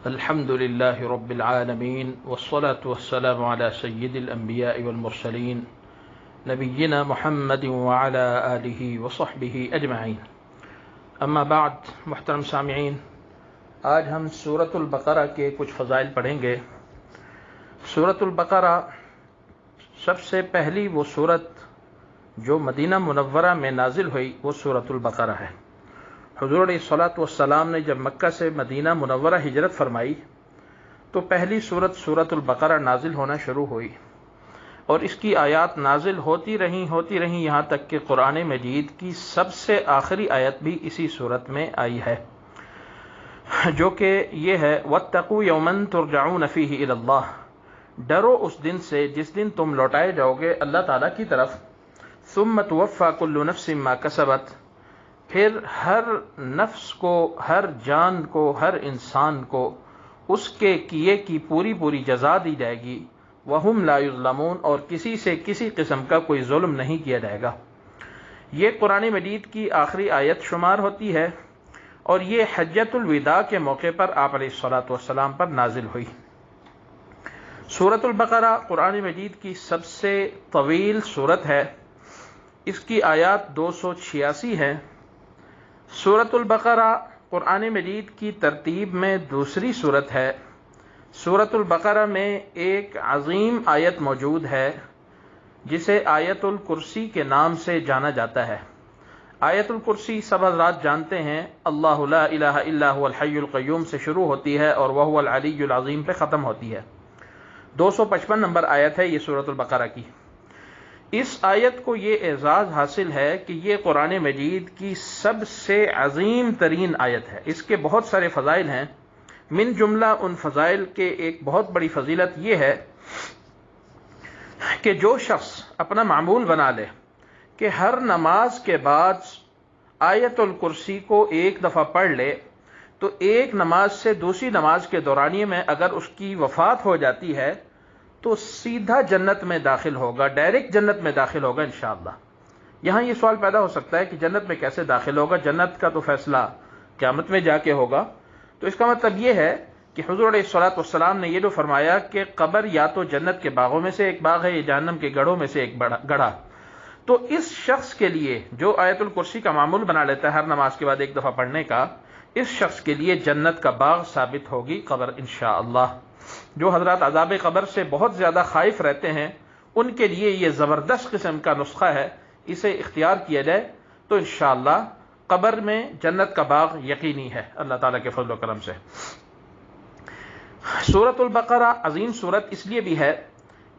الحمد لله رب العالمين والصلاة والسلام على سيد الأنبياء والمرسلين نبينا محمد وعلى آله وصحبه أجمعين اما بعد محترم سامعین، آج ہم سورۃ البقرہ کے کچھ فضائل پڑھیں گے۔ سورۃ البقرہ سب سے پہلی وہ سورت جو مدینہ منورہ میں نازل ہوئی وہ سورۃ البقرہ ہے۔ حضور علیہ الصلاۃ والسلام نے جب مکہ سے مدینہ منورہ ہجرت فرمائی تو پہلی سورۃ البقرہ نازل ہونا شروع ہوئی، اور اس کی آیات نازل ہوتی رہیں یہاں تک کہ قرآن مجید کی سب سے آخری آیت بھی اسی سورت میں آئی ہے، جو کہ یہ ہے وَاتَّقُوا يَوْمًا تُرْجَعُونَ فِيهِ إِلَى اللَّهِ، ڈرو اس دن سے جس دن تم لوٹائے جاؤ گے اللہ تعالیٰ کی طرف۔ ثُمَّ تُوَفَّى كُلُّ نَفْسٍ مَا كَسَبَتْ، پھر ہر نفس کو، ہر جان کو، ہر انسان کو اس کے کیے کی پوری جزا دی جائے گی۔ وَهُمْ لَا يُظْلَمُونَ، اور کسی سے کسی قسم کا کوئی ظلم نہیں کیا جائے گا۔ یہ قرآن مجید کی آخری آیت شمار ہوتی ہے، اور یہ حجۃ الوداع کے موقع پر آپ علیہ الصلاۃ والسلام پر نازل ہوئی۔ سورۃ البقرہ قرآن مجید کی سب سے طویل سورت ہے، اس کی آیات 286 ہیں۔ سورۃ البقرہ قرآن مجید کی ترتیب میں دوسری سورت ہے۔ سورۃ البقرہ میں ایک عظیم آیت موجود ہے جسے آیت الکرسی کے نام سے جانا جاتا ہے۔ آیت الکرسی سب حضرات جانتے ہیں، اللہ لا الہ الا هو الحی القیوم سے شروع ہوتی ہے اور وہو العلی العظیم پہ ختم ہوتی ہے۔ 255 نمبر آیت ہے یہ سورۃ البقرہ کی۔ اس آیت کو یہ اعزاز حاصل ہے کہ یہ قرآن مجید کی سب سے عظیم ترین آیت ہے۔ اس کے بہت سارے فضائل ہیں، من جملہ ان فضائل کے ایک بہت بڑی فضیلت یہ ہے کہ جو شخص اپنا معمول بنا لے کہ ہر نماز کے بعد آیت الکرسی کو ایک دفعہ پڑھ لے تو ایک نماز سے دوسری نماز کے دورانیے میں اگر اس کی وفات ہو جاتی ہے تو سیدھا جنت میں داخل ہوگا، ڈائریکٹ جنت میں داخل ہوگا انشاءاللہ۔ یہاں یہ سوال پیدا ہو سکتا ہے کہ جنت میں کیسے داخل ہوگا؟ جنت کا تو فیصلہ قیامت میں جا کے ہوگا۔ تو اس کا مطلب یہ ہے کہ حضور علیہ الصلاۃ والسلام نے یہ جو فرمایا کہ قبر یا تو جنت کے باغوں میں سے ایک باغ ہے یا جہنم کے گڑھوں میں سے ایک گڑھا، تو اس شخص کے لیے جو آیت الکرسی کا معمول بنا لیتا ہے ہر نماز کے بعد ایک دفعہ پڑھنے کا، اس شخص کے لیے جنت کا باغ ثابت ہوگی قبر انشاءاللہ۔ جو حضرات عذاب قبر سے بہت زیادہ خائف رہتے ہیں ان کے لیے یہ زبردست قسم کا نسخہ ہے، اسے اختیار کیا جائے تو انشاءاللہ قبر میں جنت کا باغ یقینی ہے اللہ تعالیٰ کے فضل و کرم سے۔ سورۃ البقرہ عظیم سورت اس لیے بھی ہے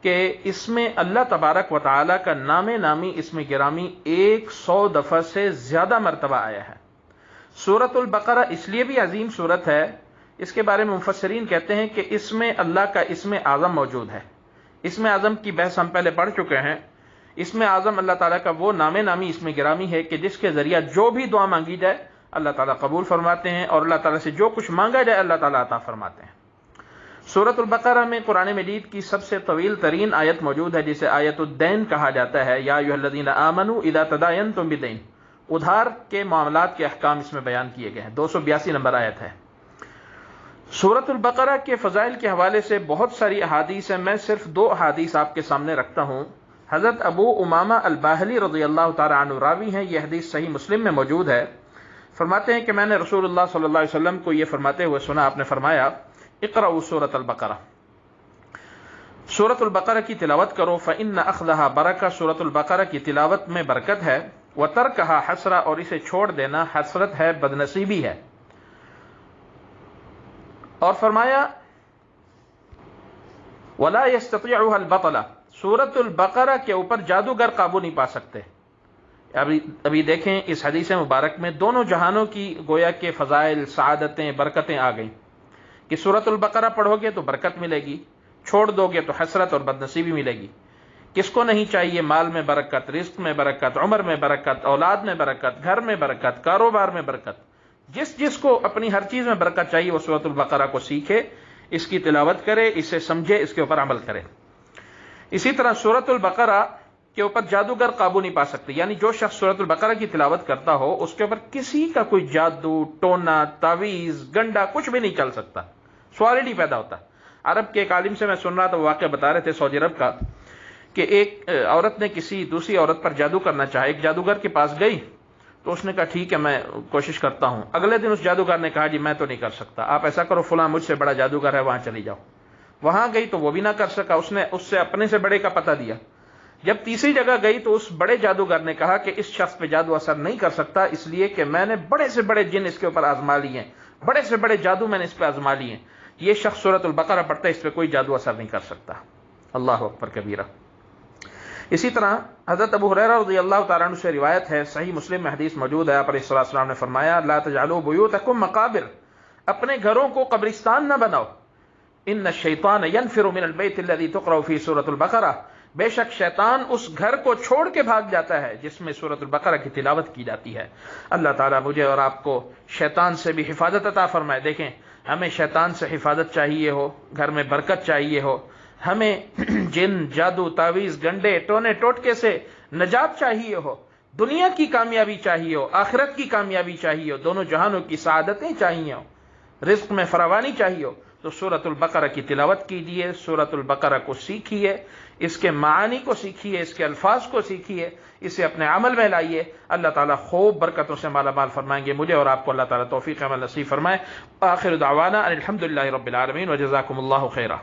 کہ اس میں اللہ تبارک و تعالیٰ کا نام نامی اسم گرامی 100 دفعہ سے زیادہ مرتبہ آیا ہے۔ سورۃ البقرہ اس لیے بھی عظیم سورت ہے، اس کے بارے میں مفسرین کہتے ہیں کہ اس میں اللہ کا اسم اعظم موجود ہے۔ اسم اعظم کی بحث ہم پہلے پڑھ چکے ہیں۔ اسم اعظم اللہ تعالیٰ کا وہ نام نامی اسم گرامی ہے کہ جس کے ذریعہ جو بھی دعا مانگی جائے اللہ تعالیٰ قبول فرماتے ہیں، اور اللہ تعالیٰ سے جو کچھ مانگا جائے اللہ تعالیٰ عطا فرماتے ہیں۔ سورۃ البقرہ میں قرآن مجید کی سب سے طویل ترین آیت موجود ہے جسے آیت الدین کہا جاتا ہے۔ یا ایھا الذین آمنوا اذا تداینتم بدین، ادھار کے معاملات کے احکام اس میں بیان کیے گئے ہیں۔ 282 نمبر آیت ہے۔ سورۃ البقرہ کے فضائل کے حوالے سے بہت ساری احادیث ہیں، میں صرف 2 احادیث آپ کے سامنے رکھتا ہوں۔ حضرت ابو امامہ الباہلی رضی اللہ تعالی عنہ راوی ہیں، یہ حدیث صحیح مسلم میں موجود ہے۔ فرماتے ہیں کہ میں نے رسول اللہ صلی اللہ علیہ وسلم کو یہ فرماتے ہوئے سنا، آپ نے فرمایا اقرأوا سورۃ البقرہ، سورۃ البقرہ کی تلاوت کرو، فإن أخذها برکہ، سورۃ البقرہ کی تلاوت میں برکت ہے، وترکها حسرہ، اور اسے چھوڑ دینا حسرت ہے، بدنصیبی ہے۔ اور فرمایا وَلَا يَسْتَطِيعُهَا الْبَطَلَ، سورۃ البقرہ کے اوپر جادوگر قابو نہیں پا سکتے۔ ابھی دیکھیں اس حدیث مبارک میں دونوں جہانوں کی گویا کے فضائل، سعادتیں، برکتیں آ گئیں کہ سورۃ البقرہ پڑھو گے تو برکت ملے گی، چھوڑ دو گے تو حسرت اور بدنصیبی ملے گی۔ کس کو نہیں چاہیے مال میں برکت، رزق میں برکت، عمر میں برکت، اولاد میں برکت، گھر میں برکت، کاروبار میں برکت؟ جس کو اپنی ہر چیز میں برکت چاہیے وہ سورۃ البقرہ کو سیکھے، اس کی تلاوت کرے، اسے سمجھے، اس کے اوپر عمل کرے۔ اسی طرح سورۃ البقرہ کے اوپر جادوگر قابو نہیں پا سکتے، یعنی جو شخص سورۃ البقرہ کی تلاوت کرتا ہو اس کے اوپر کسی کا کوئی جادو، ٹونا، تعویذ، گنڈا کچھ بھی نہیں چل سکتا۔ سوال ہی نہیں پیدا ہوتا۔ عرب کے ایک عالم سے میں سن رہا تھا، وہ واقعہ بتا رہے تھے سعودی عرب کا، کہ ایک عورت نے کسی دوسری عورت پر جادو کرنا چاہا، ایک جادوگر کے پاس گئی تو اس نے کہا ٹھیک ہے میں کوشش کرتا ہوں۔ اگلے دن اس جادوگر نے کہا جی میں تو نہیں کر سکتا، آپ ایسا کرو فلاں مجھ سے بڑا جادوگر ہے وہاں چلی جاؤ۔ وہاں گئی تو وہ بھی نہ کر سکا، اس نے اس سے اپنے سے بڑے کا پتہ دیا۔ جب تیسری جگہ گئی تو اس بڑے جادوگر نے کہا کہ اس شخص پہ جادو اثر نہیں کر سکتا، اس لیے کہ میں نے بڑے سے بڑے جن اس کے اوپر آزما لیے ہیں، بڑے سے بڑے جادو میں نے اس پہ آزما لیے ہیں، یہ شخص سورۃ البقرہ پڑھتا ہے، اس پہ کوئی جادو اثر نہیں کر سکتا۔ اللہ اکبر کبیرہ۔ اسی طرح حضرت ابو ہریرہ رضی اللہ تعالیٰ عنہ سے روایت ہے، صحیح مسلم میں حدیث موجود ہے، آپ علیہ الصلوۃ والسلام نے فرمایا لا تجعلوا بیوتکم مقابر، اپنے گھروں کو قبرستان نہ بناؤ، ان الشیطان ینفر من البیت الذی تقرأ فی سورۃ البقرہ، بے شک شیطان اس گھر کو چھوڑ کے بھاگ جاتا ہے جس میں سورۃ البقرہ کی تلاوت کی جاتی ہے۔ اللہ تعالیٰ مجھے اور آپ کو شیطان سے بھی حفاظت عطا فرمائے۔ دیکھیں ہمیں شیطان سے حفاظت چاہیے ہو، گھر میں برکت چاہیے ہو، ہمیں جن جادو تعویذ گنڈے ٹونے ٹوٹکے سے نجات چاہیے ہو، دنیا کی کامیابی چاہیے ہو، آخرت کی کامیابی چاہیے ہو، دونوں جہانوں کی سعادتیں چاہیے ہو، رزق میں فراوانی چاہیے ہو، تو سورۃ البقرہ کی تلاوت کیجیے، سورۃ البقرہ کو سیکھیے، اس کے معانی کو سیکھیے، اس کے الفاظ کو سیکھیے، اسے اپنے عمل میں لائیے۔ اللہ تعالیٰ خوب برکتوں سے مالا مال فرمائیں گے۔ مجھے اور آپ کو اللہ تعالیٰ توفیق عمل نصیب فرمائے۔ آخر دعوانا ان الحمد للہ رب العالمین وجزاکم اللہ خیرا۔